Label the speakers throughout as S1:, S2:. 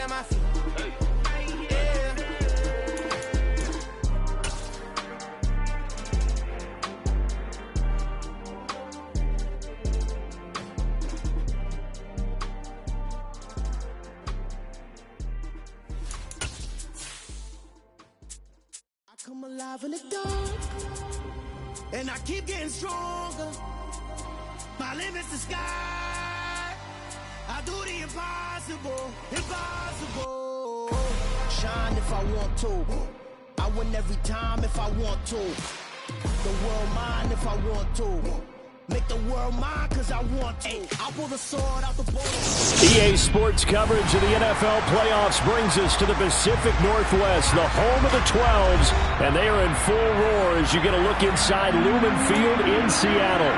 S1: at my feet. Come alive in the dark, and I keep getting stronger. My limit's the sky. I do the impossible, impossible. Shine if I want to. I win every time if I want to. The world mine if I want to. Make the world mine cause I want to. I pull the sword out the bowl.
S2: EA Sports coverage of the NFL playoffs brings us to the Pacific Northwest, the home of the 12s, and they are in full roar as you get a look inside Lumen Field in Seattle.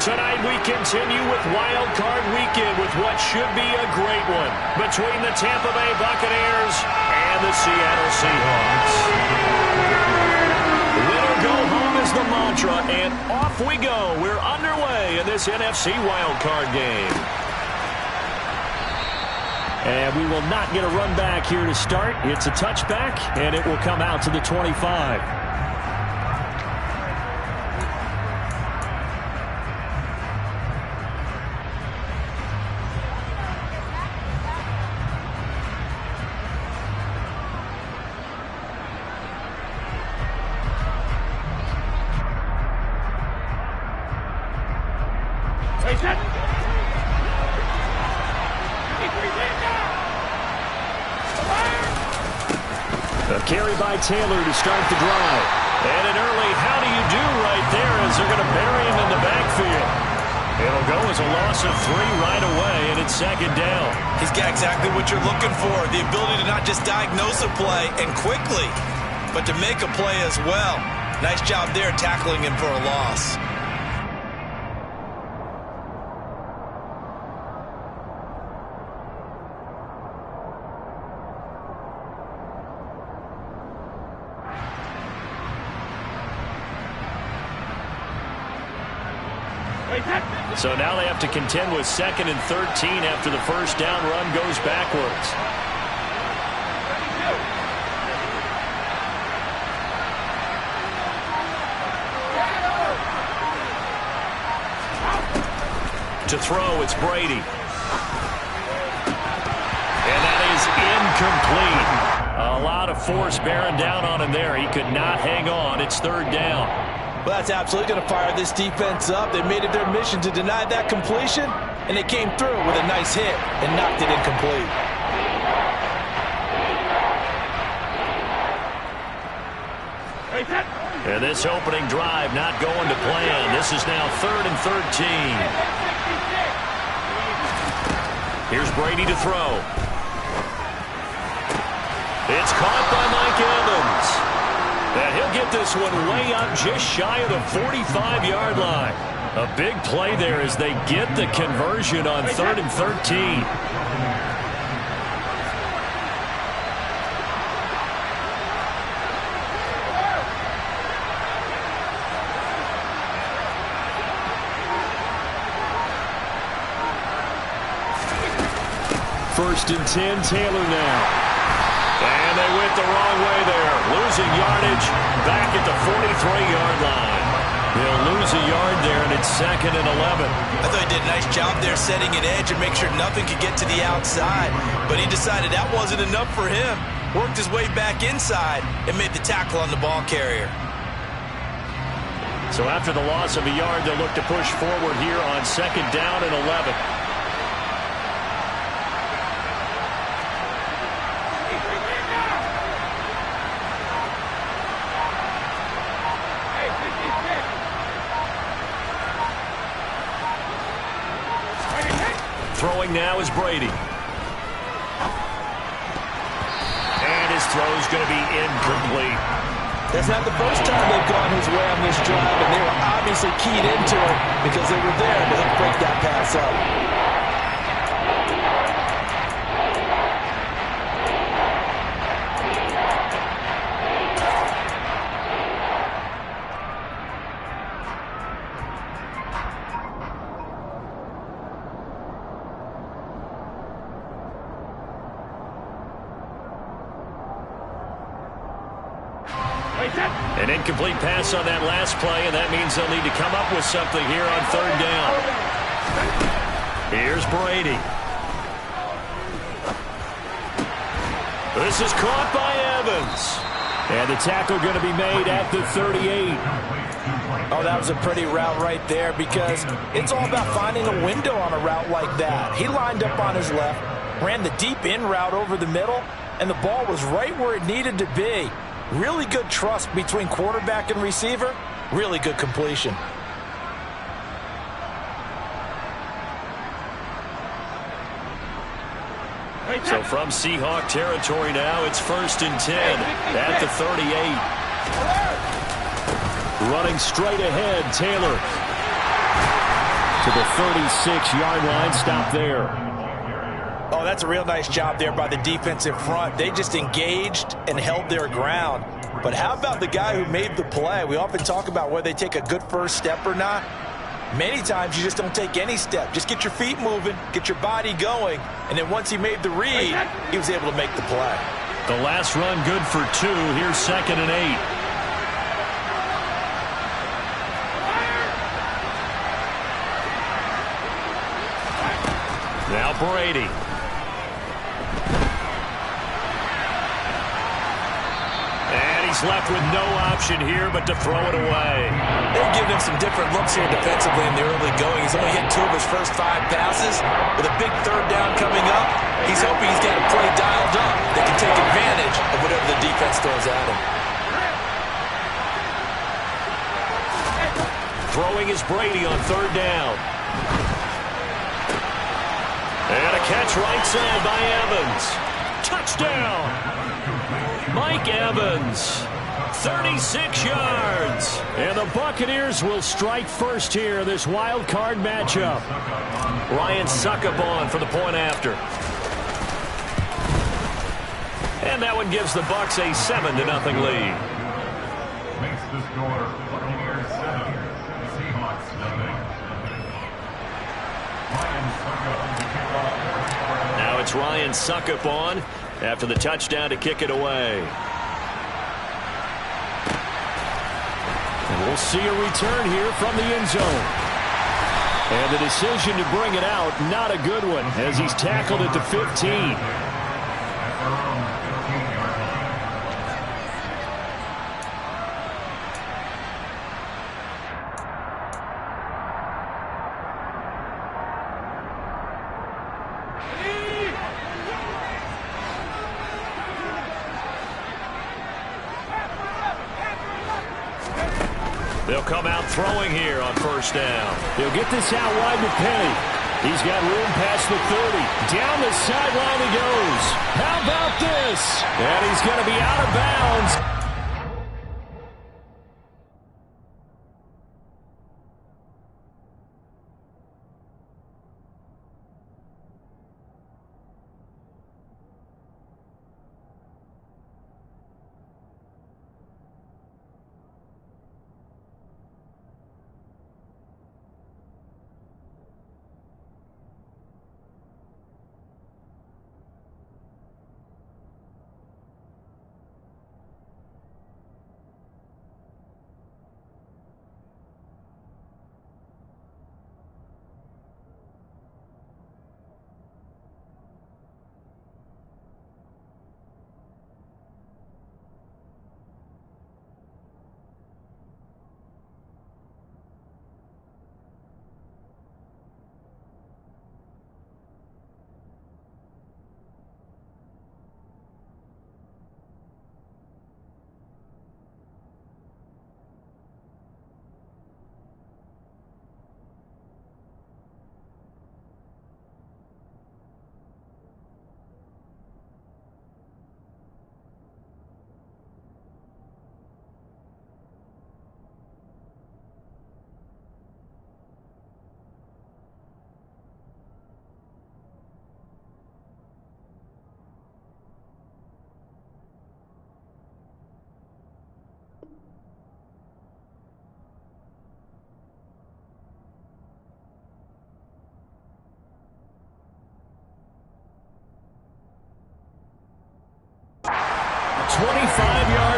S2: Tonight we continue with Wild Card Weekend with what should be a great one between the Tampa Bay Buccaneers and the Seattle Seahawks. Winner go home is the mantra, and off we go. We're underway in this NFC wildcard game. And we will not get a run back here to start. It's a touchback, and it will come out to the 25. A carry by Taylor to start the drive. And an early how do you do right there as they're going to bury him in the backfield. It'll go as a loss of 3 right away, and it's second down.
S3: He's got exactly what you're looking for, the ability to not just diagnose a play and quickly, but to make a play as well. Nice job there tackling him for a loss.
S2: So now they have to contend with 2nd and 13 after the first down run goes backwards. To throw, it's Brady. And that is incomplete. A lot of force bearing down on him there. He could not hang on. It's 3rd down.
S3: Well, that's absolutely going to fire this defense up. They made it their mission to deny that completion, and they came through with a nice hit and knocked it incomplete.
S2: And this opening drive not going to plan. This is now 3rd and 13. Here's Brady to throw. It's caught by Mike Evans. And he'll get this one way up just shy of the 45-yard line. A big play there as they get the conversion on 3rd and 13. First and 10, Taylor now. And they went the wrong way there. Losing yardage back at the 43-yard line. He'll lose a yard there, and it's 2nd and 11.
S3: I thought he did a nice job there setting an edge and make sure nothing could get to the outside. But he decided that wasn't enough for him. Worked his way back inside and made the tackle on the ball carrier.
S2: So after the loss of a yard, they'll look to push forward here on 2nd down and 11. Throwing now is Brady. And his throw's going to be incomplete.
S3: That's not the first time they've gone his way on this drive, and they were obviously keyed into it because they were there to break that pass up.
S2: An incomplete pass on that last play, and that means they'll need to come up with something here on third down. Here's Brady. This is caught by Evans. And the tackle going to be made at the 38.
S3: Oh, that was a pretty route right there because it's all about finding a window on a route like that. He lined up on his left, ran the deep in route over the middle, and the ball was right where it needed to be. Really good trust between quarterback and receiver. Really good completion.
S2: So from Seahawk territory now, it's 1st and 10 at the 38. Running straight ahead, Taylor to the 36-yard line. Stop there.
S3: Oh, that's a real nice job there by the defensive front. They just engaged and held their ground. But how about the guy who made the play? We often talk about whether they take a good first step or not. Many times you just don't take any step. Just get your feet moving, get your body going, and then once he made the read, he was able to make the play.
S2: The last run good for 2. Here's 2nd and 8. Now Brady. Left with no option here but to throw it away.
S3: They're giving him some different looks here defensively in the early going. He's only hit 2 of his first 5 passes. With a big third down coming up, he's hoping he's got a play dialed up that can take advantage of whatever the defense throws at him.
S2: Throwing is Brady on 3rd down. And a catch right side by Evans. Touchdown! Mike Evans, 36 yards. And the Buccaneers will strike first here in this wild card matchup. Ryan Succop for the point after. And that one gives the Bucs a 7-0 lead.
S4: Makes the score Buccaneers 7, Seahawks 0.
S2: Now it's Ryan Succop after the touchdown to kick it away. And we'll see a return here from the end zone. And the decision to bring it out, not a good one, as he's tackled at the 15. They'll come out throwing here on 1st down. They'll get this out wide to Penny. He's got room past the 30. Down the sideline he goes. How about this? And he's going to be out of bounds.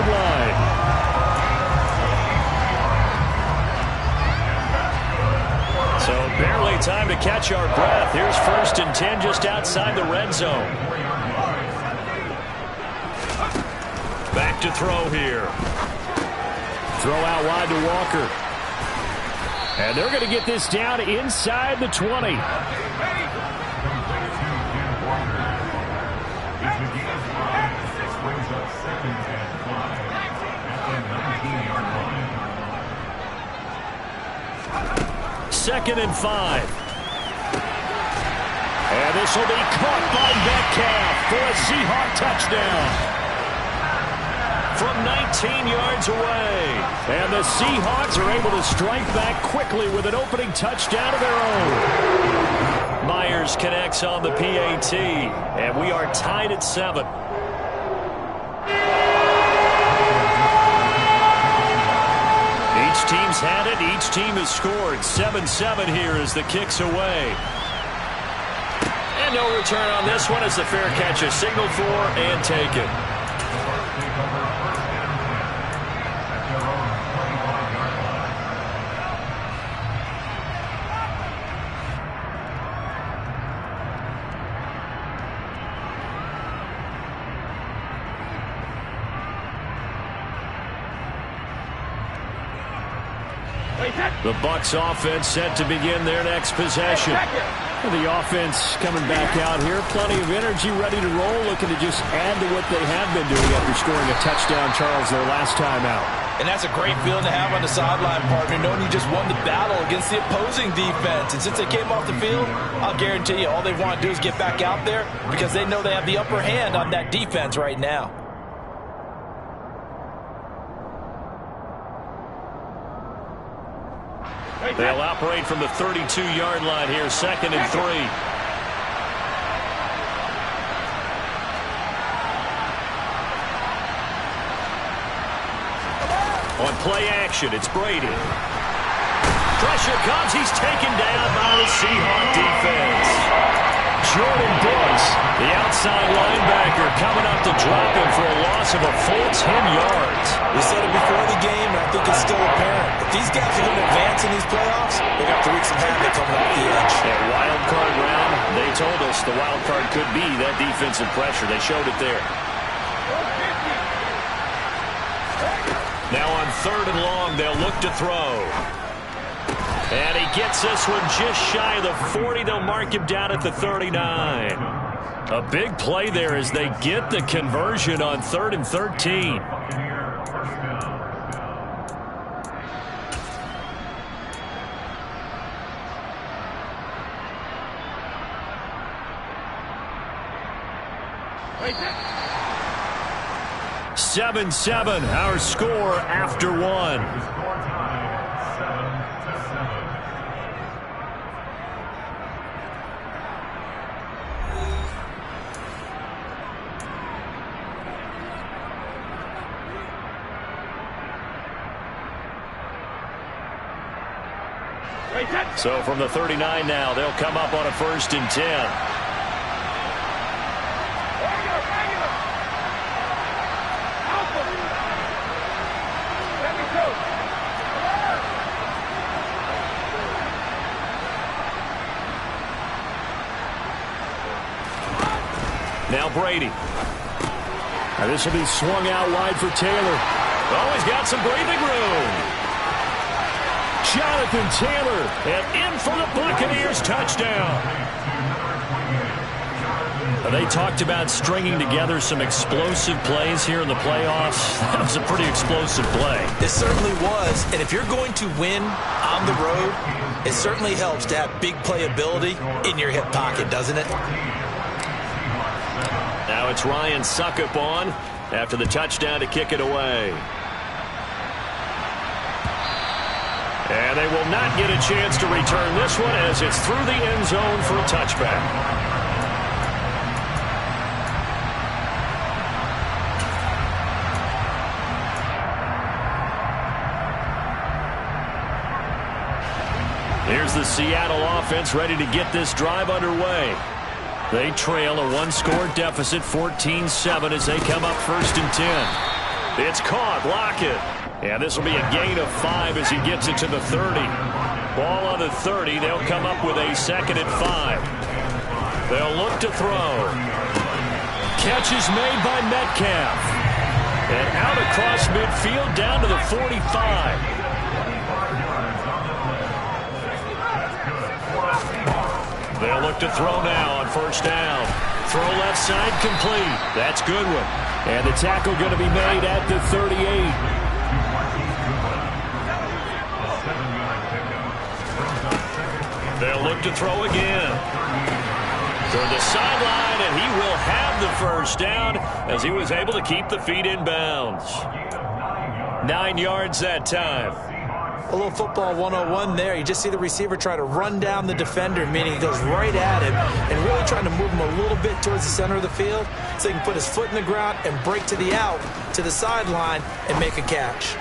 S2: line. be time to catch our breath. Here's 1st and 10 just outside the red zone. Back to throw here. Throw out wide to Walker. And they're going to get this down inside the 20. Second and 5. And this will be caught by Metcalf for a Seahawk touchdown. From 19 yards away. And the Seahawks are able to strike back quickly with an opening touchdown of their own. Myers connects on the PAT. And we are tied at 7. Each team's had it. Each team has scored. 7-7 here as the kick's away. And no return on this one as the fair catch is signaled for and taken. The Bucs offense set to begin their next possession. The offense coming back out here. Plenty of energy, ready to roll, looking to just add to what they have been doing after scoring a touchdown, Charles, their last time out.
S3: And that's a great feeling to have on the sideline, partner, knowing you just won the battle against the opposing defense. And since they came off the field, I'll guarantee you all they want to do is get back out there because they know they have the upper hand on that defense right now.
S2: They'll operate from the 32-yard line here, 2nd and 3. On play action, it's Brady. Pressure comes. He's taken down by the Seahawk defense. Jordan Brooks, the outside linebacker, coming up to drop him for a loss of a full 10 yards.
S3: We said it before the game, and I think it's still apparent. If these guys are going to advance in these playoffs, they're going to have to wreak some havoc coming off the edge.
S2: That wild card round, they told us the wild card could be that defensive pressure. They showed it there. Now on 3rd and long, they'll look to throw. And he gets this one just shy of the 40. They'll mark him down at the 39. A big play there as they get the conversion on 3rd and 13. Seven, 7, our score after 1. So from the 39 now, they'll come up on a 1st and 10. Now Brady. Now this will be swung out wide for Taylor. Oh, he's got some breathing room. Jonathan Taylor, and in for the Buccaneers touchdown. They talked about stringing together some explosive plays here in the playoffs. That was a pretty explosive play.
S3: It certainly was, and if you're going to win on the road, it certainly helps to have big playability in your hip pocket, doesn't it?
S2: Now it's Ryan Succop on after the touchdown to kick it away. And they will not get a chance to return this one as it's through the end zone for a touchback. Here's the Seattle offense ready to get this drive underway. They trail a one-score deficit, 14-7, as they come up 1st and 10. It's caught. Lockett. And this will be a gain of 5 as he gets it to the 30. Ball on the 30. They'll come up with a 2nd and 5. They'll look to throw. Catch is made by Metcalf. And out across midfield down to the 45. They'll look to throw now on 1st down. Throw left side complete. That's Goodwin. And the tackle going to be made at the 38. They'll look to throw again. To the sideline, and he will have the 1st down as he was able to keep the feet in bounds. 9 yards that time.
S3: A little football 101 there. You just see the receiver try to run down the defender, meaning he goes right at him and really trying to move him a little bit towards the center of the field so he can put his foot in the ground and break to the out, to the sideline, and make a catch.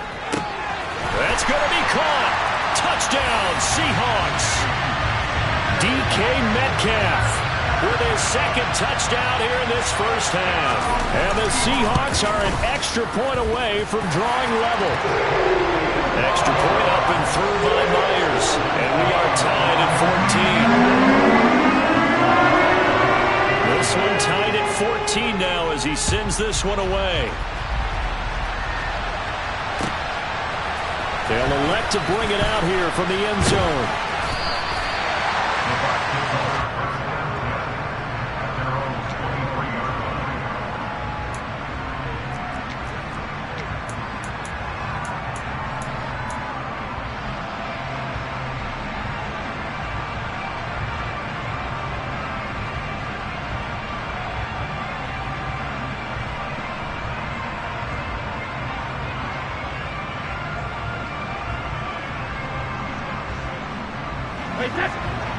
S2: That's going to be caught. Touchdown, Seahawks. DK Metcalf with his 2nd touchdown here in this 1st half. And the Seahawks are an extra point away from drawing level. Extra point up and through by Myers. And we are tied at 14. This one tied at 14 now as he sends this one away. They'll elect to bring it out here from the end zone.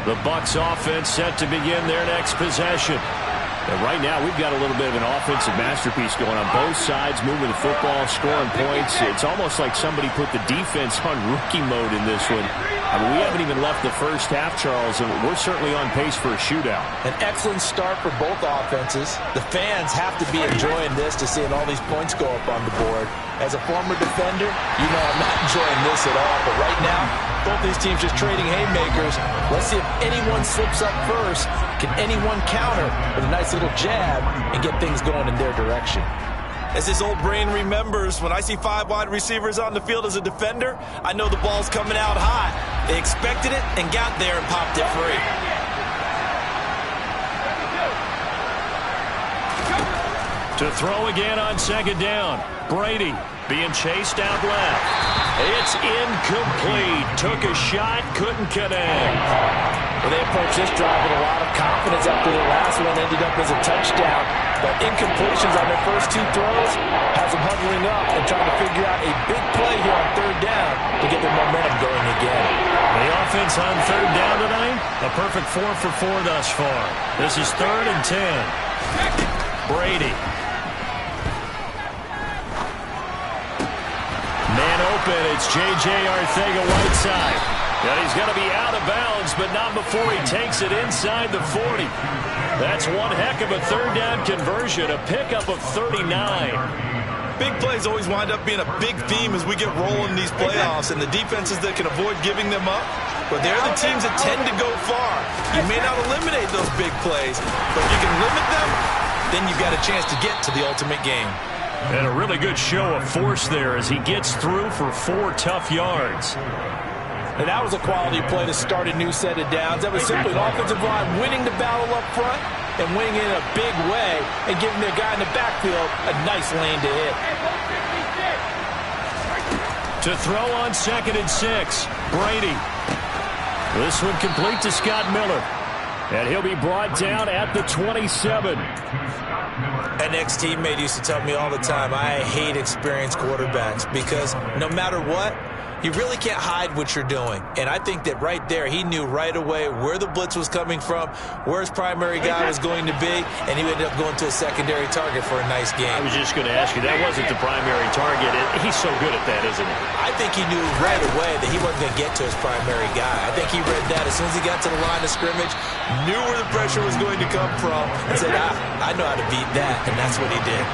S2: The Bucs offense set to begin their next possession. And right now, we've got a little bit of an offensive masterpiece going on both sides, moving the football, scoring points. It's almost like somebody put the defense on rookie mode in this one. I mean, we haven't even left the 1st half, Charles, and we're certainly on pace for a shootout.
S3: An excellent start for both offenses. The fans have to be enjoying this to seeing all these points go up on the board. As a former defender, you know I'm not enjoying this at all. But right now, both these teams just trading haymakers. Let's see if anyone slips up first. Can anyone counter with a nice little jab and get things going in their direction? As his old brain remembers, when I see 5 wide receivers on the field as a defender, I know the ball's coming out hot. They expected it and got there and popped it free.
S2: To throw again on 2nd down. Brady being chased out left. It's incomplete. Took a shot, couldn't connect.
S3: Well, they approached this drive with a lot of confidence after the last one ended up as a touchdown. But incompletions on their first 2 throws has them hovering up and trying to figure out a big play here on 3rd down to get their momentum going again.
S2: The offense on 3rd down tonight, a perfect 4 for 4 thus far. This is 3rd and 10. Brady. Man open, it's J.J. Arcega-Whiteside. And he's going to be out of bounds, but not before he takes it inside the 40. That's one heck of a 3rd down conversion, a pickup of 39.
S3: Big plays always wind up being a big theme as we get rolling in these playoffs, and the defenses that can avoid giving them up, but they're the teams that tend to go far. You may not eliminate those big plays, but if you can limit them, then you've got a chance to get to the ultimate game.
S2: And a really good show of force there as he gets through for 4 tough yards.
S3: And that was a quality play to start a new set of downs. That was simply an offensive line winning the battle up front and winning it in a big way and giving their guy in the backfield a nice lane to hit.
S2: To throw on 2nd and 6, Brady. This one complete to Scott Miller. And he'll be brought down at the 27.
S3: An ex-teammate used to tell me all the time, I hate experienced quarterbacks because no matter what, you really can't hide what you're doing. And I think that right there, he knew right away where the blitz was coming from, where his primary guy was going to be, and he ended up going to a secondary target for a nice game.
S2: I was just going to ask you, that wasn't the primary target. He's so good at that, isn't he?
S3: I think he knew right away that he wasn't going to get to his primary guy. I think he read that as soon as he got to the line of scrimmage, knew where the pressure was going to come from, and said, I know how to beat that, and that's what he did.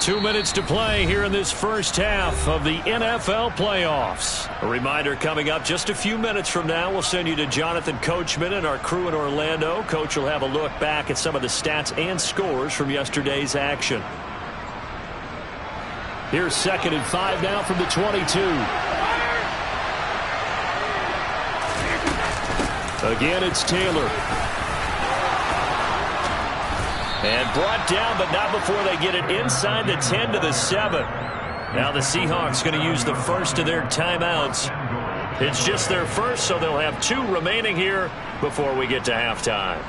S2: 2 minutes to play here in this first half of the NFL playoffs. A reminder coming up just a few minutes from now. We'll send you to Jonathan Coachman and our crew in Orlando. Coach will have a look back at some of the stats and scores from yesterday's action. Here's 2nd and 5 now from the 22. Again, it's Taylor. And brought down, but not before they get it inside the 10 to the 7. Now the Seahawks going to use the first of their timeouts. It's just their first, so they'll have 2 remaining here before we get to halftime.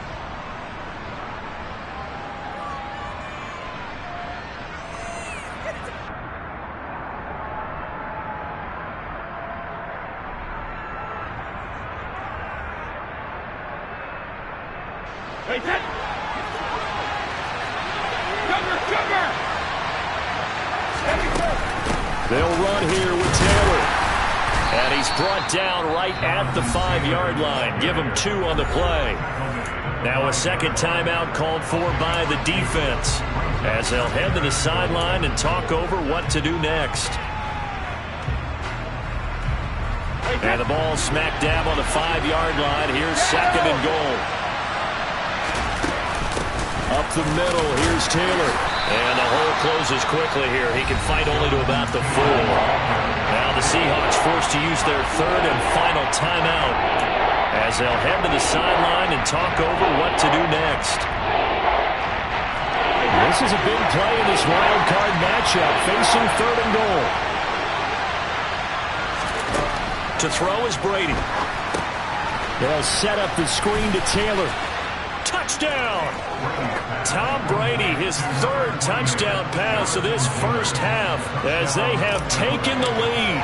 S2: They'll run here with Taylor. And he's brought down right at the 5-yard line. Give him 2 on the play. Now a second timeout called for by the defense, as they'll head to the sideline and talk over what to do next. And the ball smack dab on the 5-yard line. Here's 2nd and goal. Up the middle, here's Taylor. And the hole closes quickly here. He can fight only to about the 4. Now the Seahawks forced to use their 3rd and final timeout, as they'll head to the sideline and talk over what to do next. This is a big play in this wild card matchup, facing 3rd and goal. To throw is Brady. They'll set up the screen to Taylor. Touchdown! Tom Brady, his 3rd touchdown pass of this first half, as they have taken the lead.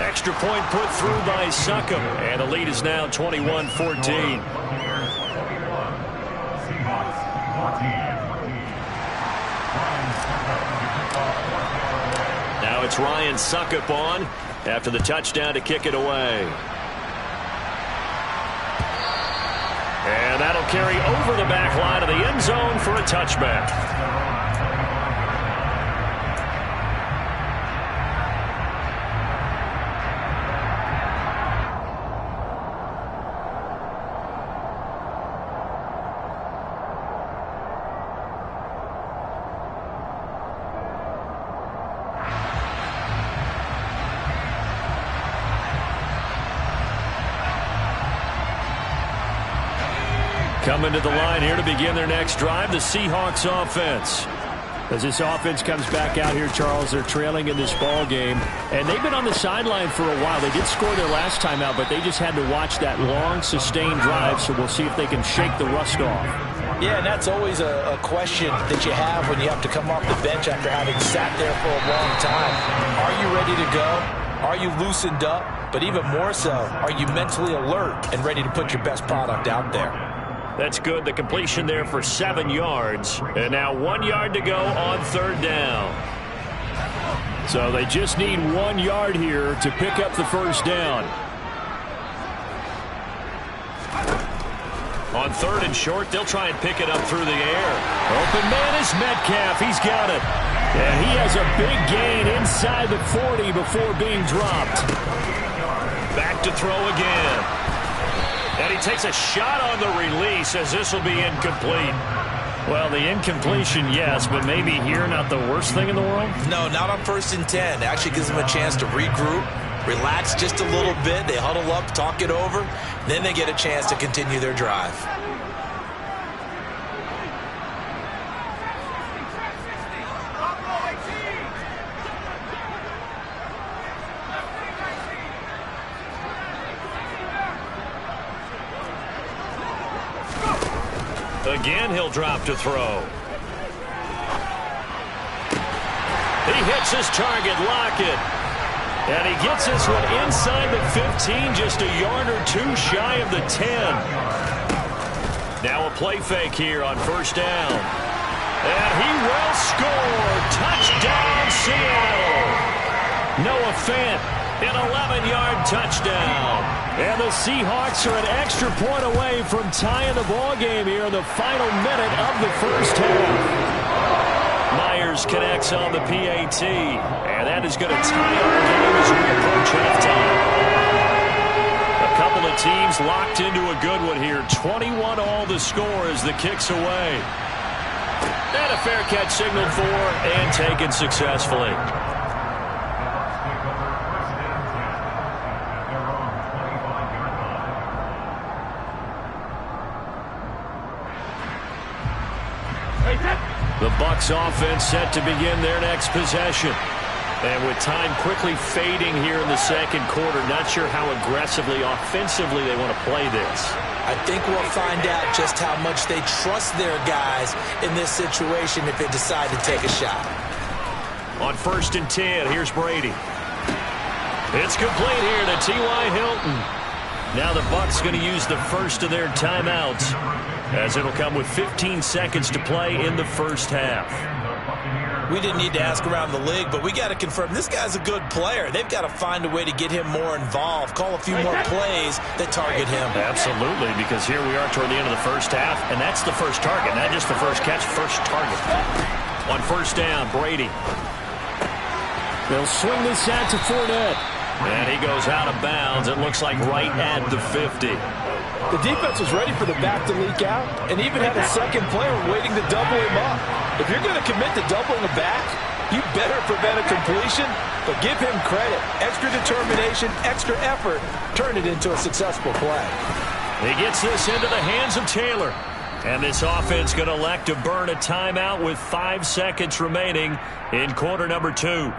S2: Extra point put through by Succop, and the lead is now 21-14. Now it's Ryan Succop on after the touchdown to kick it away. And that'll carry over the back line of the end zone for a touchback. Coming to the line here to begin their next drive, the Seahawks offense. As this offense comes back out here, Charles, they're trailing in this ball game, and they've been on the sideline for a while. They did score their last time out, but they just had to watch that long, sustained drive, so we'll see if they can shake the rust off.
S3: Yeah, and that's always a question that you have when you have to come off the bench after having sat there for a long time. Are you ready to go? Are you loosened up? But even more so, are you mentally alert and ready to put your best product out there?
S2: That's good. The completion there for 7 yards. And now 1 yard to go on 3rd down. So they just need 1 yard here to pick up the first down. On 3rd and short, they'll try and pick it up through the air. Open man is Metcalf. He's got it. And he has a big gain inside the 40 before being dropped. Back to throw again. And he takes a shot on the release, as this will be incomplete. Well, the incompletion, yes, but maybe here not the worst thing in the world?
S3: No, not on 1st and 10. It actually gives them a chance to regroup, relax just a little bit. They huddle up, talk it over. Then they get a chance to continue their drive.
S2: Again, he'll drop to throw. He hits his target, Lockett. And he gets this one inside the 15, just a yard or 2 shy of the 10. Now a play fake here on 1st down. And he will score. Touchdown, Seattle. Noah Fant An 11-yard touchdown. And the Seahawks are an extra point away from tying the ball game here in the final minute of the first half. Myers connects on the PAT. And that is going to tie our game as we approach halftime. A couple of teams locked into a good one here. 21 all the score as the kick's away. And a fair catch signaled for and taken successfully. The Bucs offense set to begin their next possession. And with time quickly fading here in the second quarter, not sure how aggressively, offensively they want to play this.
S3: I think we'll find out just how much they trust their guys in this situation if they decide to take a shot.
S2: On 1st and 10, here's Brady. It's complete here to T.Y. Hilton. Now the Bucs going to use the first of their timeouts, as it'll come with 15 seconds to play in the first half.
S3: We didn't need to ask around the league, but we got to confirm this guy's a good player. They've got to find a way to get him more involved, call a few more plays that target him.
S2: Absolutely, because here we are toward the end of the first half, and that's the first target, not just the first catch, first target. On 1st down, Brady. They'll swing this out to Fournette. And he goes out of bounds. It looks like right at the 50.
S5: The defense was ready for the back to leak out and even had a second player waiting to double him up. If you're going to commit to doubling a back, you better prevent a completion, but give him credit. Extra determination, extra effort, turn it into a successful play.
S2: He gets this into the hands of Taylor. And this offense going to elect to burn a timeout with 5 seconds remaining in quarter number 2.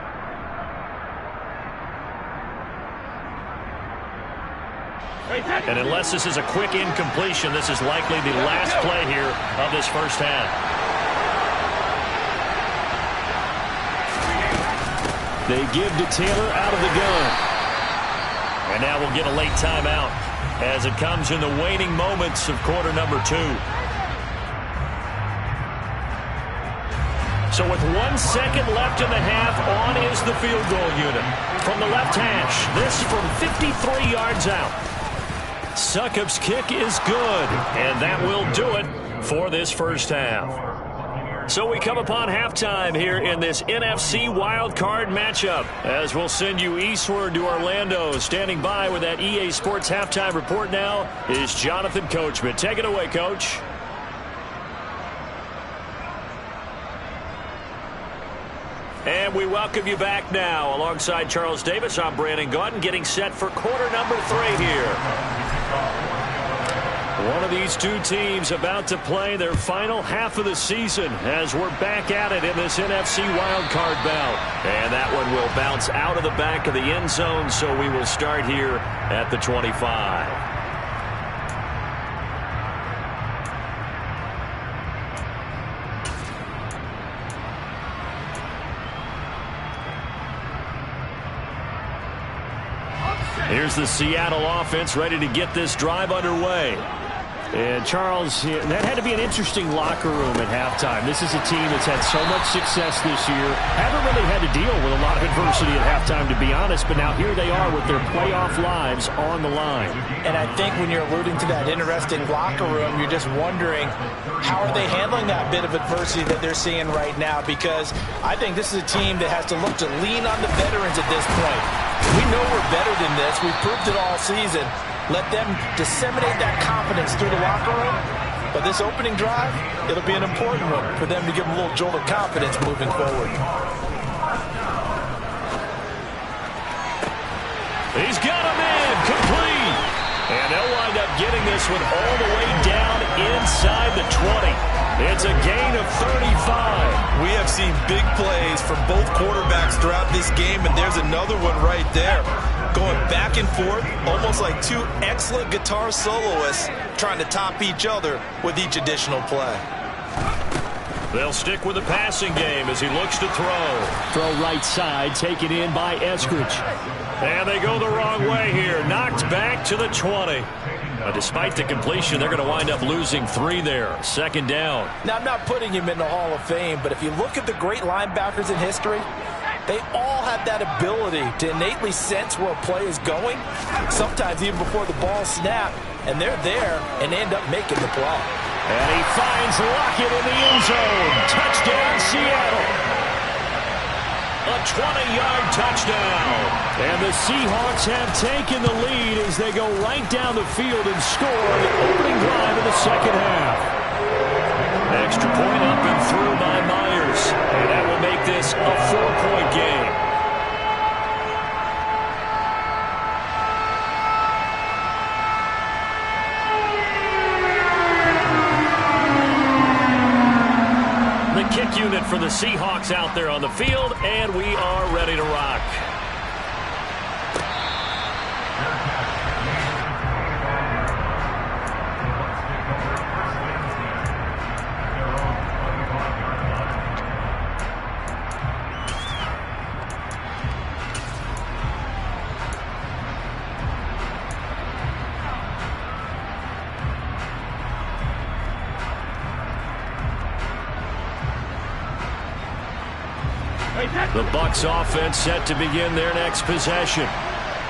S2: And unless this is a quick incompletion, this is likely the last play here of this first half. They give to Taylor out of the gun. And now we'll get a late timeout as it comes in the waning moments of quarter number 2. So with 1 second left in the half, on is the field goal unit. From the left hash, this from 53 yards out. Succop's kick is good, and that will do it for this first half. So we come upon halftime here in this NFC wildcard matchup, as we'll send you eastward to Orlando. Standing by with that EA Sports halftime report now is Jonathan Coachman. Take it away, Coach. And we welcome you back now. Alongside Charles Davis, I'm Brandon Gaudin, getting set for quarter number 3 here. One of these two teams about to play their final half of the season as we're back at it in this NFC wildcard bout. And that one will bounce out of the back of the end zone, so we will start here at the 25. Here's the Seattle offense ready to get this drive underway. And Charles, that had to be an interesting locker room at halftime. This is a team that's had so much success this year. Haven't really had to deal with a lot of adversity at halftime, to be honest, but now here they are with their playoff lives on the line.
S5: And I think when you're alluding to that interesting locker room, you're just wondering how are they handling that bit of adversity that they're seeing right now, because I think this is a team that has to look to lean on the veterans at this point. We know we're better than this. We've proved it all season. Let them disseminate that confidence through the locker room. But this opening drive, it'll be an important one for them to give them a little jolt of confidence moving forward.
S2: He's got him in, complete. And they'll wind up getting this one all the way down inside the 20. It's a gain of 35.
S3: We have seen big plays from both quarterbacks throughout this game, and there's another one right there. Going back and forth, almost like two excellent guitar soloists trying to top each other with each additional play.
S2: They'll stick with the passing game as he looks to throw. Throw right side, taken in by Eskridge. And they go the wrong way here. Knocked back to the 20. Despite the completion, they're going to wind up losing 3 there. Second down.
S5: Now, I'm not putting him in the Hall of Fame, but if you look at the great linebackers in history, They all have that ability to innately sense where a play is going, sometimes even before the ball snaps, and they're there and end up making the play.
S2: And he finds Lockett in the end zone. Touchdown, Seattle. A 20-yard touchdown. And the Seahawks have taken the lead as they go right down the field and score on the opening drive of the second half. Extra point up and through by Myers. And that will make this a 4-point game. The kick unit for the Seahawks out there on the field, and we are ready to rock. The Bucs offense set to begin their next possession.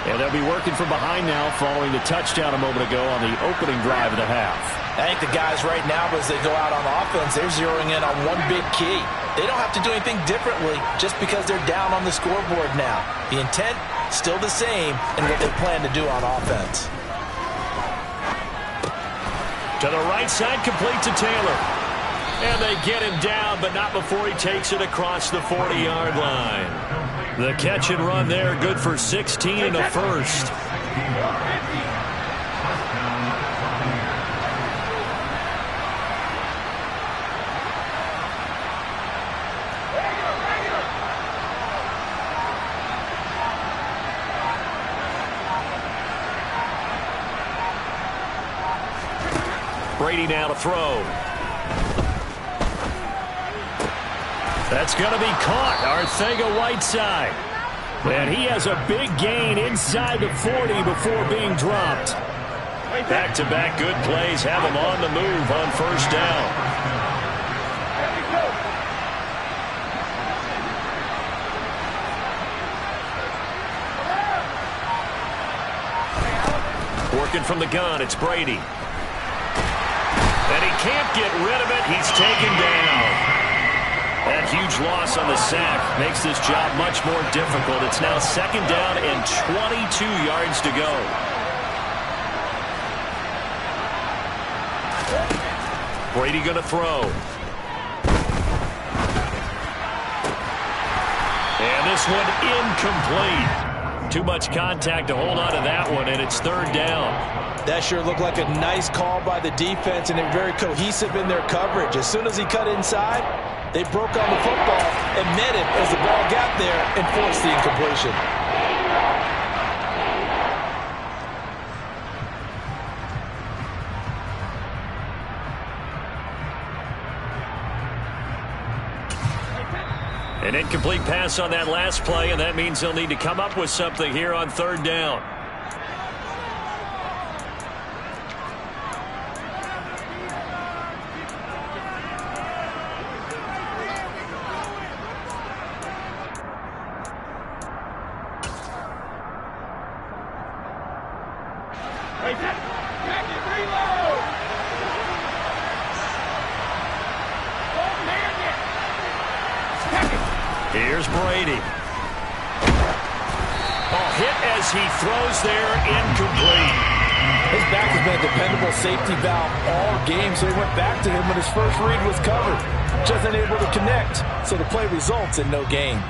S2: And they'll be working from behind now following the touchdown a moment ago on the opening drive of the half.
S5: I think the guys right now, as they go out on offense, they're zeroing in on one big key. They don't have to do anything differently just because they're down on the scoreboard now. The intent, still the same in what they plan to do on offense.
S2: To the right side, complete to Taylor. And they get him down, but not before he takes it across the 40-yard line. The catch and run there, good for 16 and a first. Brady now to throw. That's going to be caught. Arcega-Whiteside. And he has a big gain inside the 40 before being dropped. Back-to-back good plays have him on the move on first down. Working from the gun, it's Brady. And he can't get rid of it. He's taken down. That huge loss on the sack makes this job much more difficult. It's now second down and 22 yards to go. Brady going to throw. And this one incomplete. Too much contact to hold on to that one, and it's third down.
S5: That sure looked like a nice call by the defense, and they're very cohesive in their coverage. As soon as he cut inside, they broke on the football and met it as the ball got there and forced the incompletion.
S2: An incomplete pass on that last play, and that means they'll need to come up with something here on third down. Here's Brady. Hit as he throws there, incomplete.
S5: His back has been a dependable safety valve all game, so he went back to him when his first read was covered. Just unable to connect, so the play results in no gain.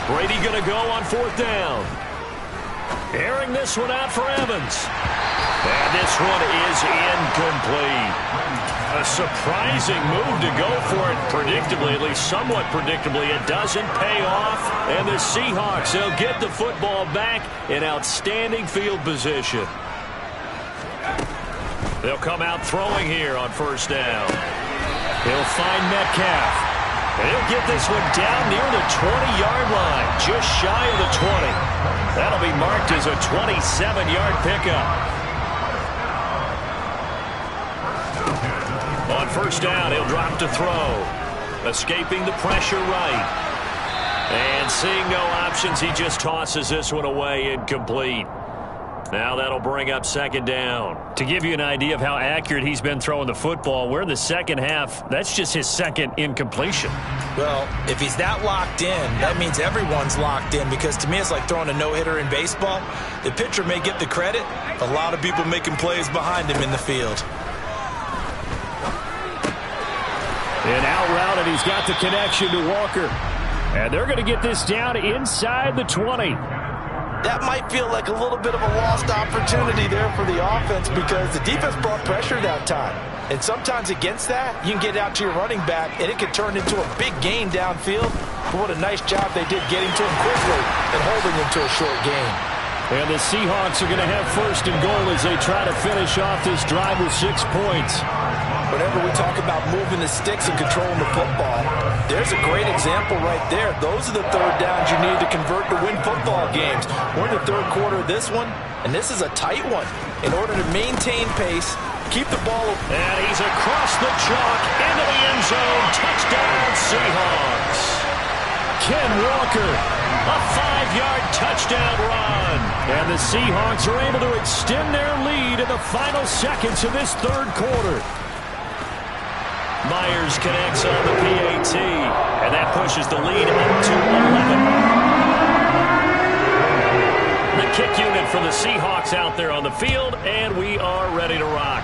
S2: Brady going to go on fourth down. Airing this one out for Evans. And this one is incomplete. A surprising move to go for it predictably, at least somewhat predictably. It doesn't pay off. And the Seahawks, they'll get the football back in outstanding field position. They'll come out throwing here on first down. He'll find Metcalf. And he'll get this one down near the 20-yard line, just shy of the 20. That'll be marked as a 27-yard pickup. On first down, he'll drop to throw. Escaping the pressure right. And seeing no options, he just tosses this one away, incomplete. Now that'll bring up second down. To give you an idea of how accurate he's been throwing the football, we're in the second half. That's just his second incompletion.
S5: Well, if he's that locked in, that means everyone's locked in, because to me it's like throwing a no-hitter in baseball. The pitcher may get the credit. A lot of people making plays behind him in the field.
S2: And out route, and he's got the connection to Walker. And they're going to get this down inside the 20.
S5: That might feel like a little bit of a lost opportunity there for the offense, because the defense brought pressure that time. And sometimes against that, you can get out to your running back, and it can turn into a big gain downfield. But what a nice job they did getting to him quickly and holding him to a short gain.
S2: And the Seahawks are going to have first and goal as they try to finish off this drive with 6 points.
S5: Whenever we talk about moving the sticks and controlling the football, there's a great example right there. Those are the third downs you need to convert to win football games. We're in the third quarter of this one, and this is a tight one. In order to maintain pace, keep the ball.
S2: And he's across the chalk into the end zone. Touchdown, Seahawks. Ken Walker, a 5-yard touchdown run. And the Seahawks are able to extend their lead in the final seconds of this third quarter. Myers connects on the PAT, and that pushes the lead up to 11. The kick unit for the Seahawks out there on the field, and we are ready to rock.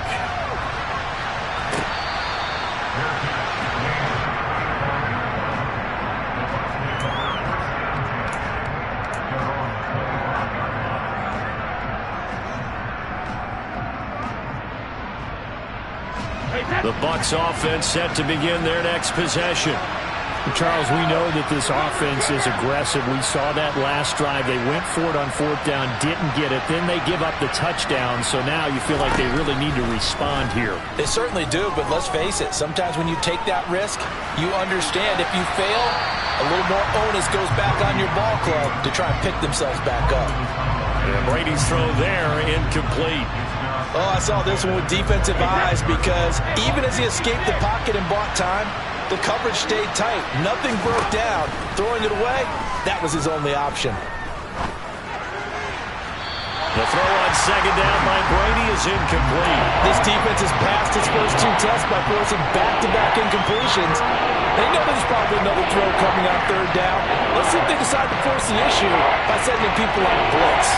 S2: The Bucs offense set to begin their next possession.
S6: Charles, we know that this offense is aggressive. We saw that last drive. They went for it on fourth down, didn't get it. Then they give up the touchdown, so now you feel like they really need to respond here.
S5: They certainly do, but let's face it. Sometimes when you take that risk, you understand if you fail, a little more onus goes back on your ball club to try and pick themselves back up.
S2: And Brady's throw there, incomplete.
S5: Oh, I saw this one with defensive eyes, because even as he escaped the pocket and bought time, the coverage stayed tight. Nothing broke down. Throwing it away, that was his only option.
S2: The throw on second down by Brady is incomplete.
S5: This defense has passed its first 2 tests by forcing back-to-back incompletions. They know there's probably another throw coming on third down. Let's see if they decide to force the issue by sending people on a blitz.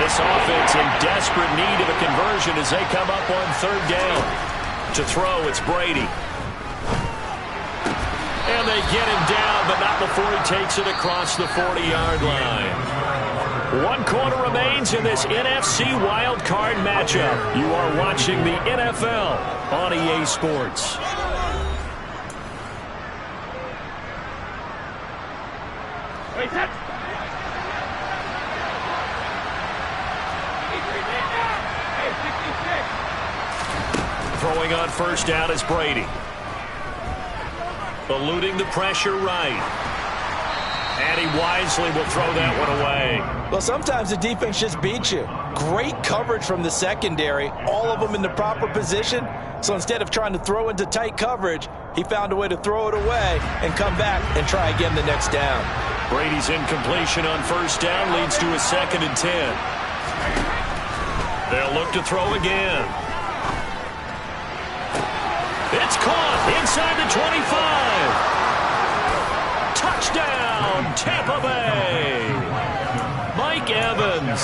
S2: This offense in desperate need of a conversion as they come up on third down. To throw, it's Brady. And they get him down, but not before he takes it across the 40-yard line. 1 quarter remains in this NFC Wild Card matchup. You are watching the NFL on EA Sports. Throwing on first down is Brady. Eluding the pressure right. And he wisely will throw that one away.
S5: Well, sometimes the defense just beats you. Great coverage from the secondary, all of them in the proper position. So instead of trying to throw into tight coverage, he found a way to throw it away and come back and try again the next down.
S2: Brady's incompletion on first down leads to a 2nd and 10. They'll look to throw again. It's caught inside the 25. Touchdown, Tampa Bay. Mike Evans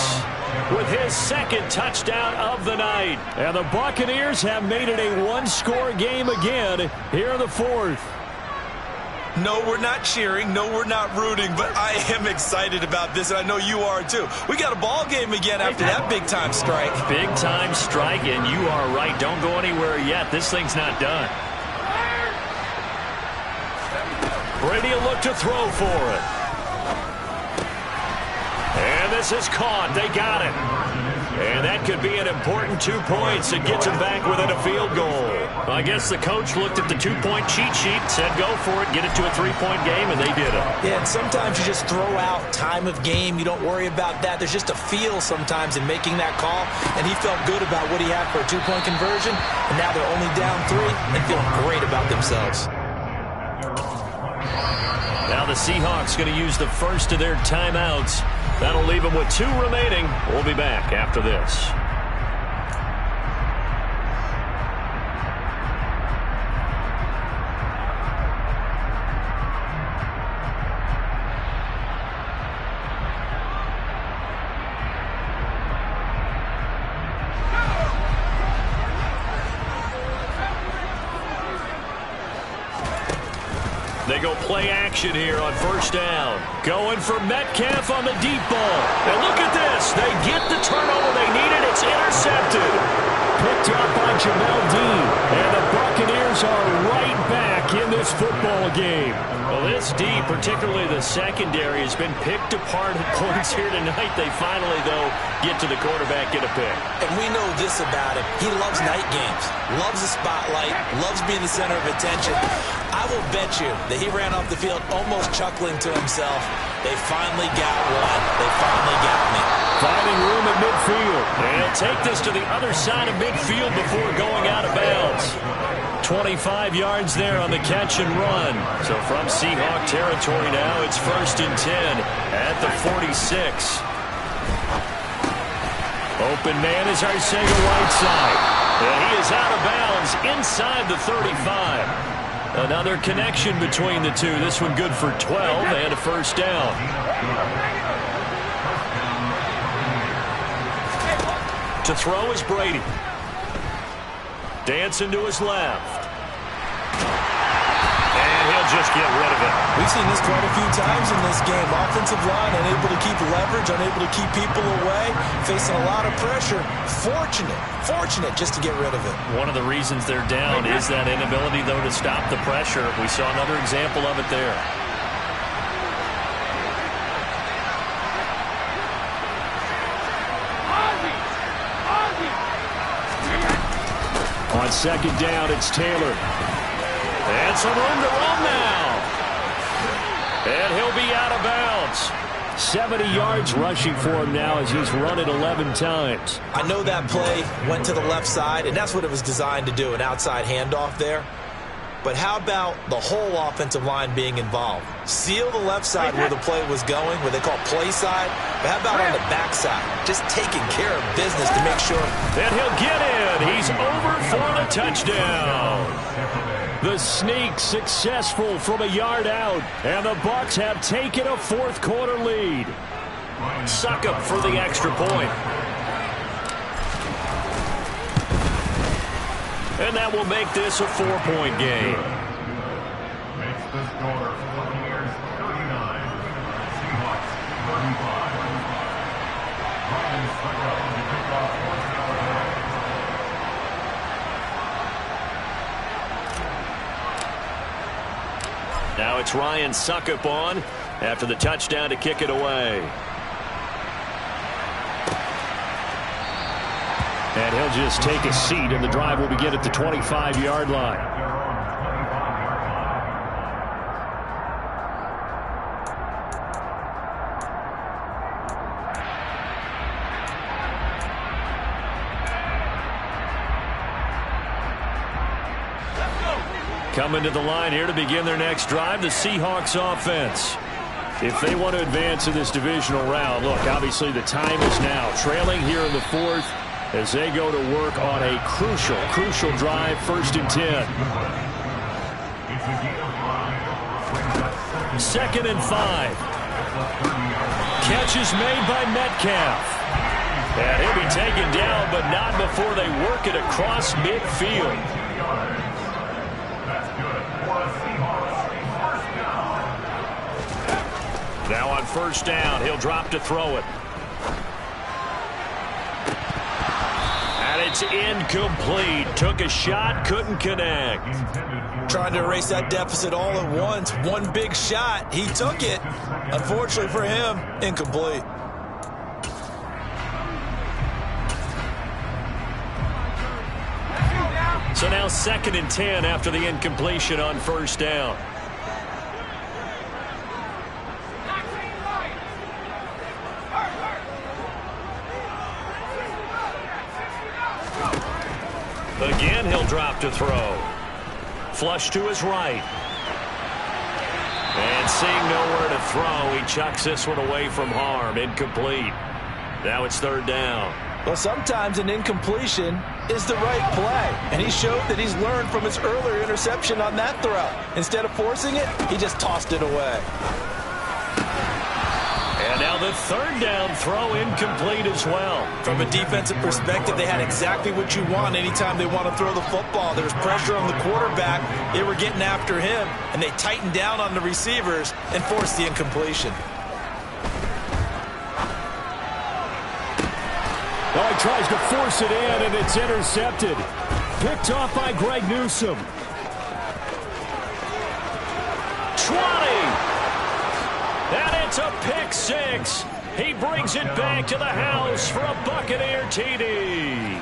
S2: with his 2nd touchdown of the night. And the Buccaneers have made it a 1-score game again here in the 4th.
S3: No, we're not cheering. No, we're not rooting, but I am excited about this, and I know you are too. We got a ball game again after that big-time strike.
S2: Big-time strike, and you are right. Don't go anywhere yet. This thing's not done. Brady will look to throw for it. And this is caught. They got it. And that could be an important 2 points. It gets him back within a field goal.
S6: I guess the coach looked at the 2-point cheat sheet, said go for it, get it to a 3-point game, and they did it.
S5: Yeah, and sometimes you just throw out time of game. You don't worry about that. There's just a feel sometimes in making that call, and he felt good about what he had for a 2-point conversion, and now they're only down 3 and feeling great about themselves.
S2: Now the Seahawks going to use the first of their timeouts. That'll leave them with 2 remaining. We'll be back after this. They go play action here on first down. Going for Metcalf on the deep ball. And look at this. They get the turnover they needed. It's intercepted. Picked up by Jamel Dean. And the Buccaneers are right back in this football game.
S6: Well, this D, particularly the secondary, has been picked apart at points here tonight. They finally, though, get to the quarterback, get a pick.
S5: And we know this about him. He loves night games, loves the spotlight, loves being the center of attention. I will bet you that he ran off the field almost chuckling to himself. They finally got one. They finally got me.
S2: Finding room at midfield. They'll take this to the other side of midfield before going out of bounds. 25 yards there on the catch and run. So from Seahawk territory now, it's 1st and 10 at the 46. Open man is Arcega-Whiteside. And he is out of bounds inside the 35. Another connection between the two. This one good for 12 and a first down. To throw is Brady. Dancing to his left. And he'll just get rid of it.
S5: We've seen this quite a few times in this game. Offensive line unable to keep leverage, unable to keep people away, facing a lot of pressure. Fortunate just to get rid of it.
S6: One of the reasons they're down is that inability, though, to stop the pressure. We saw another example of it there.
S2: On second down, it's Taylor. And some room to run now. And he'll be out of bounds. 70 yards rushing for him now as he's run it 11 times.
S5: I know that play went to the left side, and that's what it was designed to do, an outside handoff there. But how about the whole offensive line being involved? Seal the left side where the play was going, where they call play side. But how about on the back side? Just taking care of business to make sure.
S2: And he'll get in. He's over for the touchdown. The sneak successful from a yard out. And the Bucs have taken a fourth-quarter lead.
S6: Succop for the extra point.
S2: And that will make this a 4-point game.
S4: Makes the score Buccaneers 39, Seahawks 35. Ryan Succop to kick off fourth down.
S2: Now it's Ryan Succop on after the touchdown to kick it away. And he'll just take a seat, and the drive will begin at the 25-yard line. Coming to the line here to begin their next drive, the Seahawks offense. If they want to advance in this divisional round, look, obviously the time is now. Trailing here in the fourth, as they go to work on a crucial drive, 1st and 10. 2nd and 5. Catch is made by Metcalf. And he'll be taken down, but not before they work it across midfield. Now on first down, he'll drop to throw it. And it's incomplete. Took a shot, couldn't connect.
S5: Trying to erase that deficit all at once. One big shot. He took it. Unfortunately for him, incomplete.
S2: So now 2nd and 10 after the incompletion on first down. Again, he'll drop to throw. Flush to his right. And seeing nowhere to throw, he chucks this one away from harm. Incomplete. Now it's 3rd down.
S5: Well, sometimes an incompletion is the right play. And he showed that he's learned from his earlier interception on that throw. Instead of forcing it, he just tossed it away.
S2: And now the 3rd down throw incomplete as well.
S3: From a defensive perspective, they had exactly what you want anytime they want to throw the football. There was pressure on the quarterback. They were getting after him, and they tightened down on the receivers and forced the incompletion.
S2: Oh, he tries to force it in, and it's intercepted. Picked off by Greg Newsome. 20. And it's a pick 6. He brings it back to the house for a Buccaneer TD.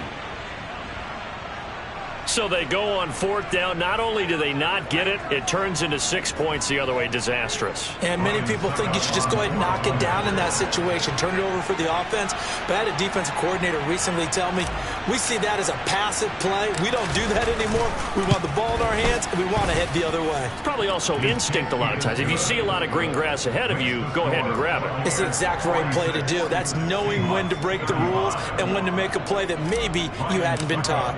S2: So they go on 4th down. Not only do they not get it, it turns into 6 points the other way. Disastrous.
S5: And many people think you should just go ahead and knock it down in that situation. Turn it over for the offense. But I had a defensive coordinator recently tell me, we see that as a passive play. We don't do that anymore. We want the ball in our hands, and we want to head the other way.
S2: It's probably also instinct a lot of times. If you see a lot of green grass ahead of you, go ahead and grab it.
S5: It's the exact right play to do. That's knowing when to break the rules and when to make a play that maybe you hadn't been taught.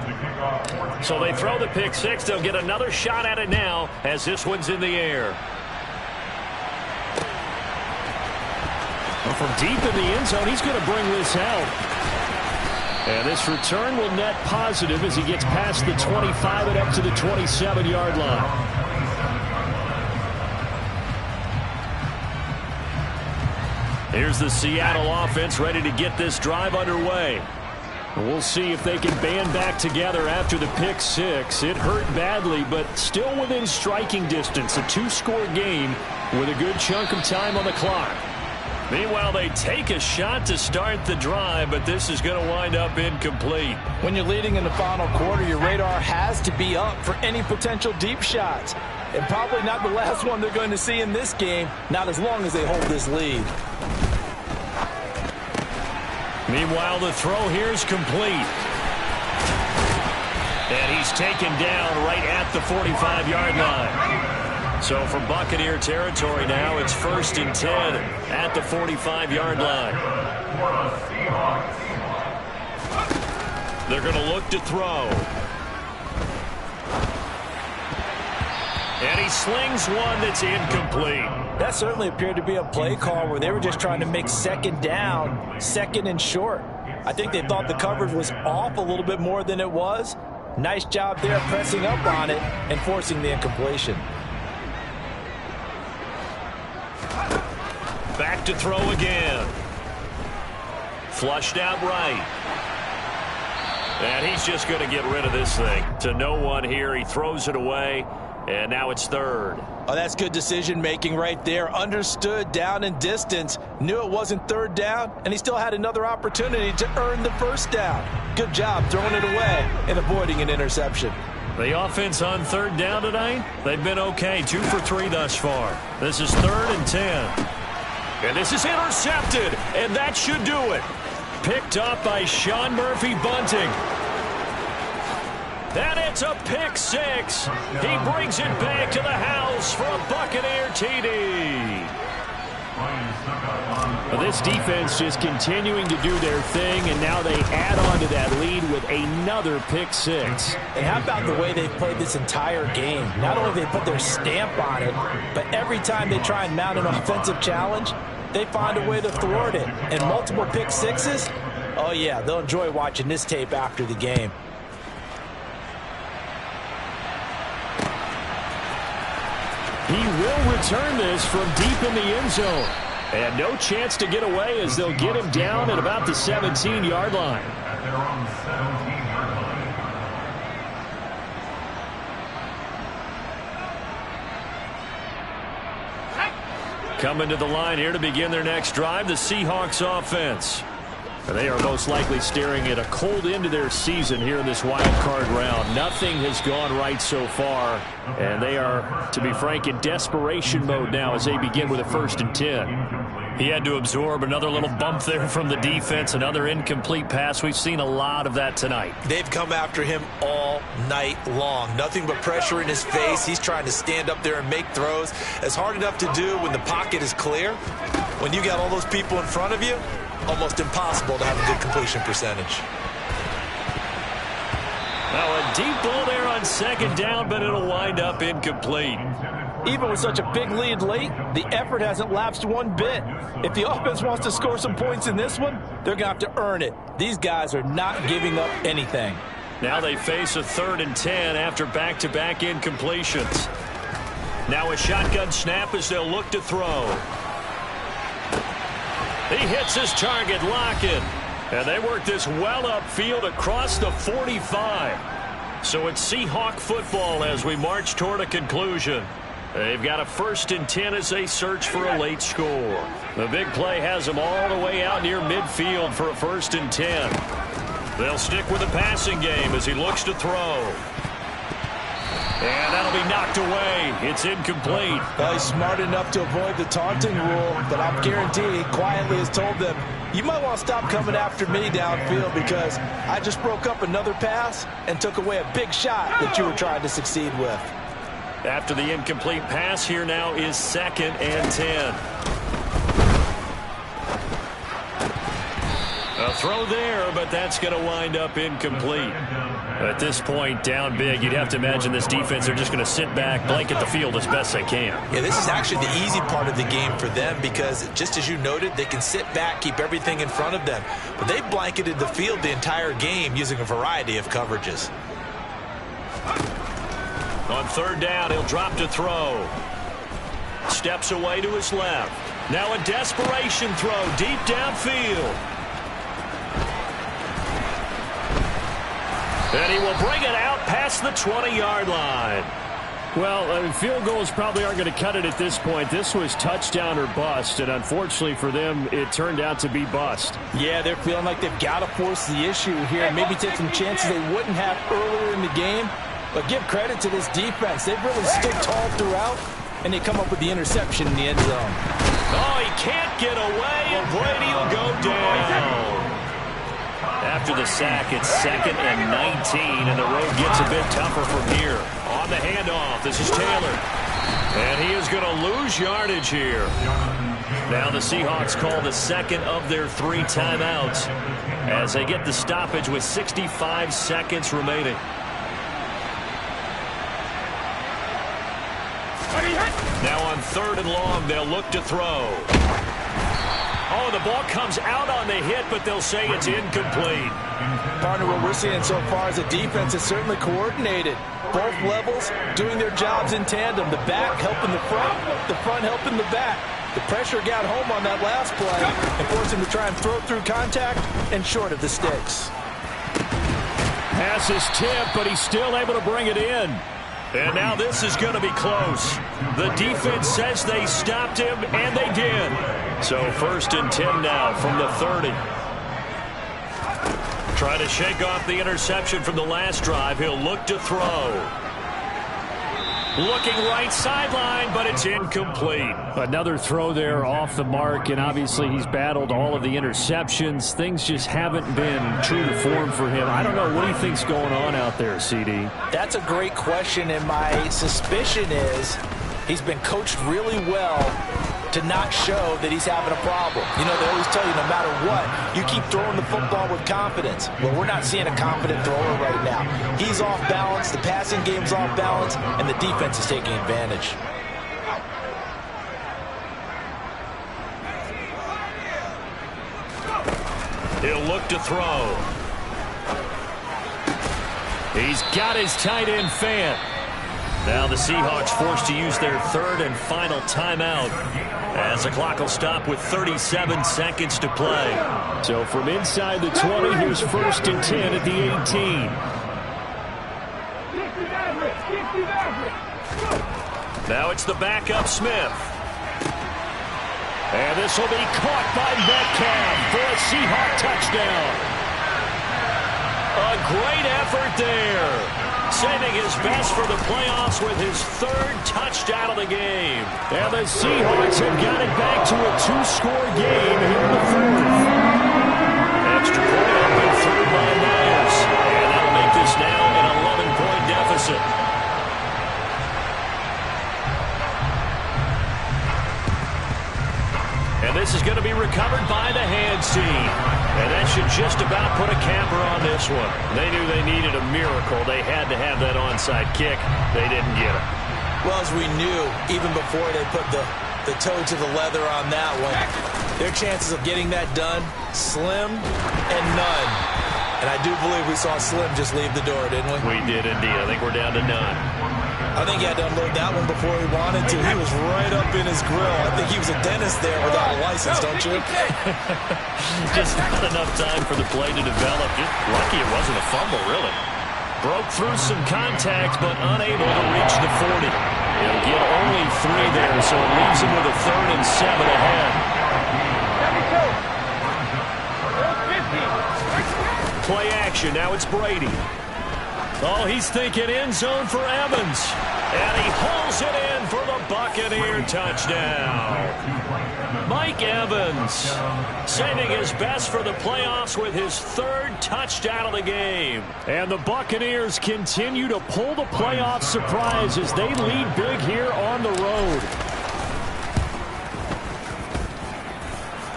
S2: So they throw the pick 6. They'll get another shot at it now as this one's in the air. Well, from deep in the end zone, he's going to bring this out. And this return will net positive as he gets past the 25 and up to the 27-yard line. Here's the Seattle offense ready to get this drive underway. We'll see if they can band back together after the pick 6. It hurt badly, but still within striking distance. A 2-score game with a good chunk of time on the clock. Meanwhile, they take a shot to start the drive, but this is going to wind up incomplete.
S5: When you're leading in the final quarter, your radar has to be up for any potential deep shots. And probably not the last one they're going to see in this game, not as long as they hold this lead.
S2: Meanwhile, the throw here is complete. And he's taken down right at the 45-yard line. So from Buccaneer territory now, it's 1st and 10 at the 45-yard line. They're going to look to throw. And he slings one that's incomplete.
S5: That certainly appeared to be a play call where they were just trying to make 2nd down, 2nd and short. I think they thought the coverage was off a little bit more than it was. Nice job there pressing up on it and forcing the incompletion.
S2: Back to throw again. Flushed out right. And he's just going to get rid of this thing. To no one here. He throws it away. And now it's 3rd.
S5: Oh, that's good decision-making right there. Understood down and distance. Knew it wasn't 3rd down, and he still had another opportunity to earn the 1st down. Good job throwing it away and avoiding an interception.
S2: The offense on 3rd down tonight, they've been okay. 2 for 3 thus far. This is 3rd and 10. And this is intercepted, and that should do it. Picked up by Sean Murphy-Bunting. And it's a pick 6. He brings it back to the house for a Buccaneer TD. Well, this defense just continuing to do their thing, and now they add on to that lead with another pick 6.
S5: And how about the way they've played this entire game? Not only have they put their stamp on it, but every time they try and mount an offensive challenge, they find a way to thwart it. And multiple pick 6s, oh yeah, they'll enjoy watching this tape after the game.
S2: He will return this from deep in the end zone. And no chance to get away as they'll get him down at about the 17-yard line.
S4: At their own 17-yard line.
S2: Coming to the line here to begin their next drive, the Seahawks offense. And they are most likely staring at a cold end to their season here in this wild card round. Nothing has gone right so far, and they are, to be frank, in desperation mode now as they begin with a 1st and 10. He had to absorb another little bump there from the defense, another incomplete pass. We've seen a lot of that tonight.
S3: They've come after him all night long. Nothing but pressure in his face. He's trying to stand up there and make throws. It's hard enough to do when the pocket is clear. When you got all those people in front of you, almost impossible to have a good completion percentage.
S2: Now a deep ball there on 2nd down, but it'll wind up incomplete.
S5: Even with such a big lead late, the effort hasn't lapsed one bit. If the offense wants to score some points in this one, they're going to have to earn it. These guys are not giving up anything.
S2: Now they face a 3rd and 10 after back-to-back incompletions. Now a shotgun snap as they'll look to throw. He hits his target, Lockett. And they work this well upfield across the 45. So it's Seahawk football as we march toward a conclusion. They've got a 1st and 10 as they search for a late score. The big play has them all the way out near midfield for a 1st and 10. They'll stick with the passing game as he looks to throw. And that'll be knocked away. It's incomplete.
S5: Well, he's smart enough to avoid the taunting rule, but I'm guaranteed quietly has told them, you might want to stop coming after me downfield because I just broke up another pass and took away a big shot that you were trying to succeed with.
S2: After the incomplete pass, here now is 2nd and 10. A throw there, but that's going to wind up incomplete. At this point, down big, you'd have to imagine this defense, they're just going to sit back, blanket the field as best they can.
S3: Yeah, this is actually the easy part of the game for them because, just as you noted, they can sit back, keep everything in front of them. But they've blanketed the field the entire game using a variety of coverages.
S2: On 3rd down, he'll drop to throw. Steps away to his left. Now a desperation throw deep downfield. And he will bring it out past the 20-yard line. Well, field goals probably aren't going to cut it at this point. This was touchdown or bust, and unfortunately for them, it turned out to be bust.
S5: Yeah, they're feeling like they've got to force the issue here and maybe take some chances they wouldn't have earlier in the game. But give credit to this defense. They've really stood tall throughout, and they come up with the interception in the end zone.
S2: Oh, he can't get away, and Brady will go down. After the sack, it's 2nd and 19, and the road gets a bit tougher from here. On the handoff, this is Taylor. And he is going to lose yardage here. Now the Seahawks call the 2nd of their 3 timeouts as they get the stoppage with 65 seconds remaining. Now on 3rd and long, they'll look to throw. Oh, the ball comes out on the hit, but they'll say it's incomplete.
S5: Partner, what we're seeing so far is the defense is certainly coordinated. Both levels doing their jobs in tandem. The back helping the front helping the back. The pressure got home on that last play and forced him to try and throw through contact and short of the sticks.
S2: Pass is tipped, but he's still able to bring it in. And now this is going to be close. The defense says they stopped him, and they did. So 1st and 10 now from the 30. Trying to shake off the interception from the last drive. He'll look to throw. Looking right sideline, but it's incomplete. Another throw there off the mark, and obviously he's battled all of the interceptions. Things just haven't been true to form for him. I don't know. What do you think's going on out there, CD?
S5: That's a great question, and my suspicion is he's been coached really well to not show that he's having a problem. You know, they always tell you no matter what, you keep throwing the football with confidence. Well, we're not seeing a confident thrower right now. He's off balance, the passing game's off balance, and the defense is taking advantage.
S2: He'll look to throw. He's got his tight end Fant. Now the Seahawks forced to use their 3rd and final timeout as the clock will stop with 37 seconds to play. So from inside the 20, here's 1st and 10 at the 18. Now it's the backup Smith. And And this will be caught by Metcalf for a Seahawk touchdown. A great effort there. Saving his best for the playoffs with his third touchdown of the game. And the Seahawks have got it back to a two-score game here in the fourth. Extra point up and through by Myers. And that'll make this now an 11-point deficit. And this is going to be recovered by the hands team. And that should just about put a capper on this one. They knew they needed a miracle. They had to have that onside kick. They didn't get it.
S3: Well, as we knew, even before they put the toe to the leather on that one, their chances of getting that done, slim and none. And I do believe we saw Slim just leave the door, didn't we?
S2: We did indeed. I think we're down to none.
S3: I think he had to unload that one before he wanted to. He was right up in his grill. I think he was a dentist there without a license, don't you?
S2: Just not enough time for the play to develop. Just lucky it wasn't a fumble, really. Broke through some contact, but unable to reach the 40. He'll get only 3 there, so it leaves him with a 3rd and 7 ahead. Play action. Now it's Brady. Oh, he's thinking end zone for Evans. And he hauls it in for the Buccaneer touchdown. Mike Evans saving his best for the playoffs with his 3rd touchdown of the game. And the Buccaneers continue to pull the playoff surprise as they lead big here on the road.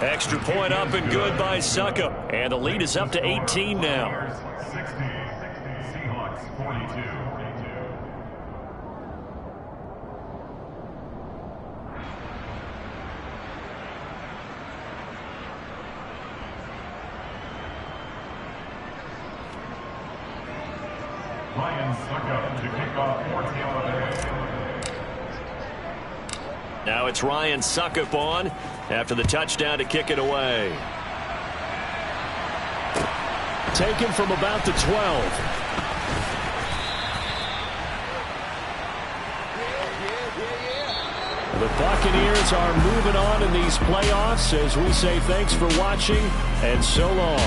S2: Extra point up and good by Succop. And the lead is up to 18 now.
S4: Seahawks 42. Ryan Succop to kick off for Tampa Bay.
S2: Now it's Ryan Succop on after the touchdown to kick it away. Taken from about the 12. The Buccaneers are moving on in these playoffs as we say thanks for watching and so long.